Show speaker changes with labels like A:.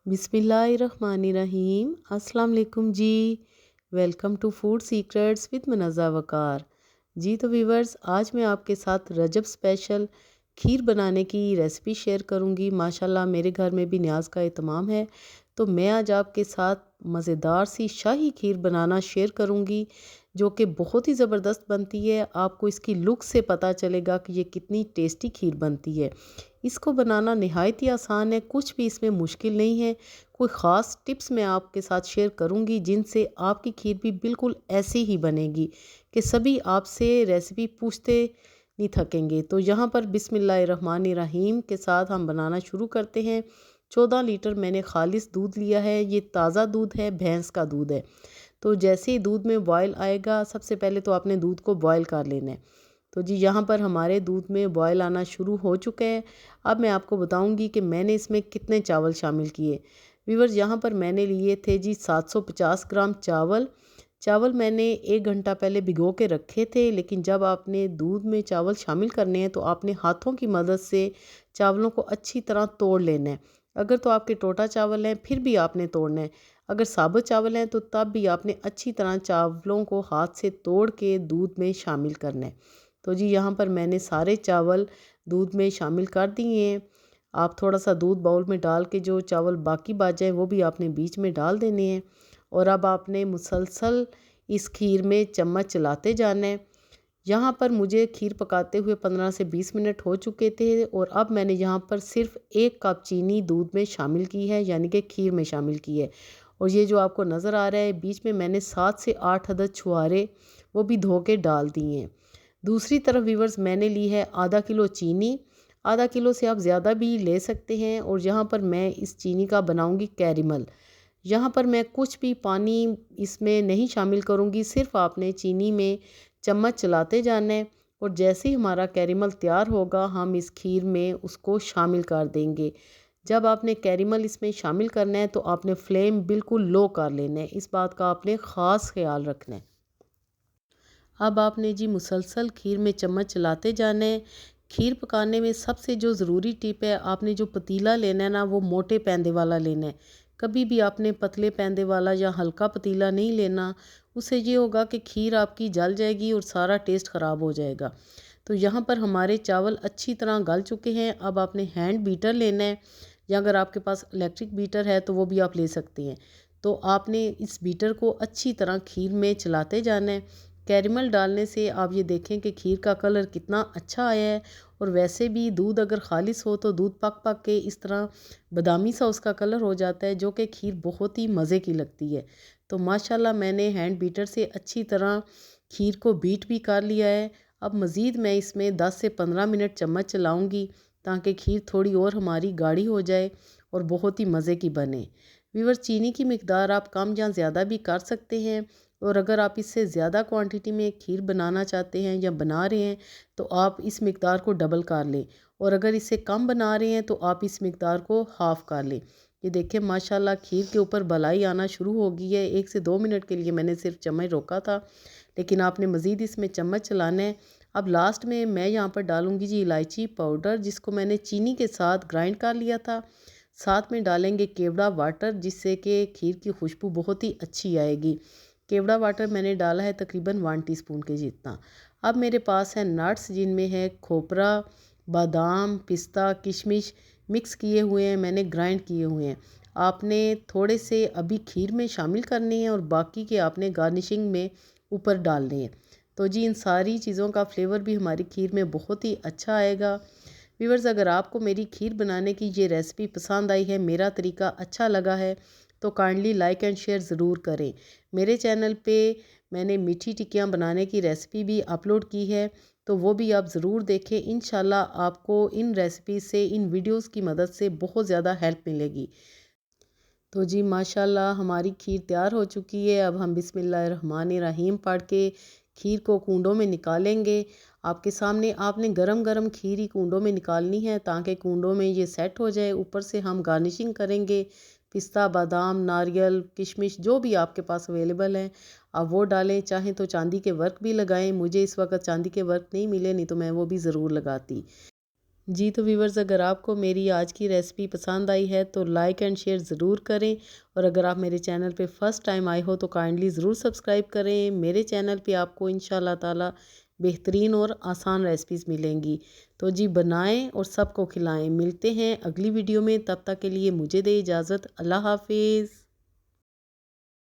A: बिस्मिल्लाहिर्रहमानिर्रहीम। अस्सलाम वालेकुम जी। Welcome to food secrets with Munazza Waqar. जी तो व्यूवर्स, आज मैं आपके साथ रजब स्पेशल खीर बनाने की रेसिपी शेयर करूंगी। माशाल्लाह मेरे घर में भी न्याज़ का एहतमाम है, तो मैं आज आपके साथ मज़ेदार सी शाही खीर बनाना शेयर करूंगी, जो कि बहुत ही ज़बरदस्त बनती है। आपको इसकी लुक से पता चलेगा कि ये कितनी टेस्टी खीर बनती है। इसको बनाना नहायत ही आसान है, कुछ भी इसमें मुश्किल नहीं है। कोई ख़ास टिप्स मैं आपके साथ शेयर करूंगी जिनसे आपकी खीर भी बिल्कुल ऐसी ही बनेगी कि सभी आपसे रेसिपी पूछते नहीं थकेंगे। तो यहाँ पर बिस्मिल्लाहिर्रहमानिर्रहीम के साथ हम बनाना शुरू करते हैं। 14 लीटर मैंने खालिस दूध लिया है। ये ताज़ा दूध है, भैंस का दूध है। तो जैसे ही दूध में बॉयल आएगा, सबसे पहले तो आपने दूध को बॉयल कर लेना है। तो जी यहाँ पर हमारे दूध में बॉयल आना शुरू हो चुका है। अब मैं आपको बताऊंगी कि मैंने इसमें कितने चावल शामिल किए। व्यूअर्स, यहाँ पर मैंने लिए थे जी 750 ग्राम चावल। चावल मैंने 1 घंटा पहले भिगो के रखे थे, लेकिन जब आपने दूध में चावल शामिल करने हैं तो आपने हाथों की मदद से चावलों को अच्छी तरह तोड़ लेना है। अगर तो आपके टोटा चावल हैं फिर भी आपने तोड़ना है। अगर साबुत चावल हैं तो तब भी आपने अच्छी तरह चावलों को हाथ से तोड़ के दूध में शामिल करना है। तो जी यहाँ पर मैंने सारे चावल दूध में शामिल कर दिए हैं। आप थोड़ा सा दूध बाउल में डाल के जो चावल बाकी बच जाए वो भी आपने बीच में डाल देने हैं। और अब आपने मुसलसल इस खीर में चम्मच चलाते जाना है। यहाँ पर मुझे खीर पकाते हुए 15 से 20 मिनट हो चुके थे, और अब मैंने यहाँ पर सिर्फ 1 कप चीनी दूध में शामिल की है, यानी कि खीर में शामिल की है। और ये जो आपको नज़र आ रहा है बीच में, मैंने 7 से 8 अदद छुहारे वो भी धो के डाल दिए हैं। दूसरी तरफ व्यूवर्स, मैंने ली है आधा किलो चीनी। आधा किलो से आप ज़्यादा भी ले सकते हैं। और यहाँ पर मैं इस चीनी का बनाऊँगी कैरेमल। यहाँ पर मैं कुछ भी पानी इसमें नहीं शामिल करूँगी, सिर्फ आपने चीनी में चम्मच चलाते जाना है। और जैसे ही हमारा कैरेमल तैयार होगा, हम इस खीर में उसको शामिल कर देंगे। जब आपने कैरेमल इसमें शामिल करना है तो आपने फ्लेम बिल्कुल लो कर लेना है, इस बात का आपने ख़ास ख्याल रखना है। अब आपने जी मुसलसल खीर में चम्मच चलाते जाना है। खीर पकाने में सबसे जो ज़रूरी टिप है, आपने जो पतीला लेना है ना, वो मोटे पैंदे वाला लेना है। कभी भी आपने पतले पैंदे वाला या हल्का पतीला नहीं लेना। उससे ये होगा कि खीर आपकी जल जाएगी और सारा टेस्ट ख़राब हो जाएगा। तो यहाँ पर हमारे चावल अच्छी तरह गल चुके हैं। अब आपने हैंड बीटर लेना है, या अगर आपके पास इलेक्ट्रिक बीटर है तो वो भी आप ले सकते हैं। तो आपने इस बीटर को अच्छी तरह खीर में चलाते जाना है। कैरेमल डालने से आप ये देखें कि खीर का कलर कितना अच्छा आया है। और वैसे भी दूध अगर खालिस हो तो दूध पक पक के इस तरह बादामी सा उसका कलर हो जाता है, जो कि खीर बहुत ही मज़े की लगती है। तो माशाल्लाह मैंने हैंड बीटर से अच्छी तरह खीर को बीट भी कर लिया है। अब मज़ीद मैं इसमें 10 से 15 मिनट चम्मच चलाऊँगी, ताकि खीर थोड़ी और हमारी गाढ़ी हो जाए और बहुत ही मज़े की बने। व्यूअर्स, चीनी की मिकदार आप कम या ज़्यादा भी कर सकते हैं। और अगर आप इससे ज़्यादा क्वांटिटी में खीर बनाना चाहते हैं या बना रहे हैं तो आप इस मिकदार को डबल कर लें। और अगर इससे कम बना रहे हैं तो आप इस मिकदार को हाफ़ कर लें। ये देखें माशाल्लाह खीर के ऊपर बलाई आना शुरू हो गई है। 1 से 2 मिनट के लिए मैंने सिर्फ चम्मच रोका था, लेकिन आपने मज़ीद इसमें चम्मच चलाना है। अब लास्ट में मैं यहाँ पर डालूँगी जी इलायची पाउडर, जिसको मैंने चीनी के साथ ग्राइंड कर लिया था। साथ में डालेंगे केवड़ा वाटर, जिससे कि खीर की खुशबू बहुत ही अच्छी आएगी। केवड़ा वाटर मैंने डाला है तकरीबन 1 टीस्पून के जितना। अब मेरे पास है नट्स, जिनमें है खोपरा, बादाम, पिस्ता, किशमिश मिक्स किए हुए हैं, मैंने ग्राइंड किए हुए हैं। आपने थोड़े से अभी खीर में शामिल करने हैं और बाकी के आपने गार्निशिंग में ऊपर डालने हैं। तो जी इन सारी चीज़ों का फ्लेवर भी हमारी खीर में बहुत ही अच्छा आएगा। व्यूअर्स, अगर आपको मेरी खीर बनाने की ये रेसिपी पसंद आई है, मेरा तरीका अच्छा लगा है, तो काइंडली लाइक एंड शेयर ज़रूर करें। मेरे चैनल पे मैंने मीठी टिक्कियाँ बनाने की रेसिपी भी अपलोड की है, तो वो भी आप ज़रूर देखें। इंशाल्लाह आपको इन रेसिपी से, इन वीडियोस की मदद से बहुत ज़्यादा हेल्प मिलेगी। तो जी माशाल्लाह हमारी खीर तैयार हो चुकी है। अब हम बिस्मिल्लाहिर्रहमानिर्रहीम पढ़ के खीर को कूंडों में निकालेंगे। आपके सामने आपने गरम गरम खीर ही कूंडों में निकालनी है, ताकि कूंडों में ये सेट हो जाए। ऊपर से हम गार्निशिंग करेंगे। पिस्ता, बादाम, नारियल, किशमिश जो भी आपके पास अवेलेबल है आप वो डालें। चाहें तो चांदी के वर्क भी लगाएं। मुझे इस वक्त चांदी के वर्क नहीं मिले, नहीं तो मैं वो भी ज़रूर लगाती। जी तो व्यूवर्स, अगर आपको मेरी आज की रेसिपी पसंद आई है तो लाइक एंड शेयर ज़रूर करें। और अगर आप मेरे चैनल पे फ़र्स्ट टाइम आए हो तो काइंडली ज़रूर सब्सक्राइब करें। मेरे चैनल पे आपको इंशाल्लाह ताला बेहतरीन और आसान रेसिपीज़ मिलेंगी। तो जी बनाएं और सबको खिलाएं। मिलते हैं अगली वीडियो में, तब तक के लिए मुझे दें इजाज़त। अल्लाह हाफिज़।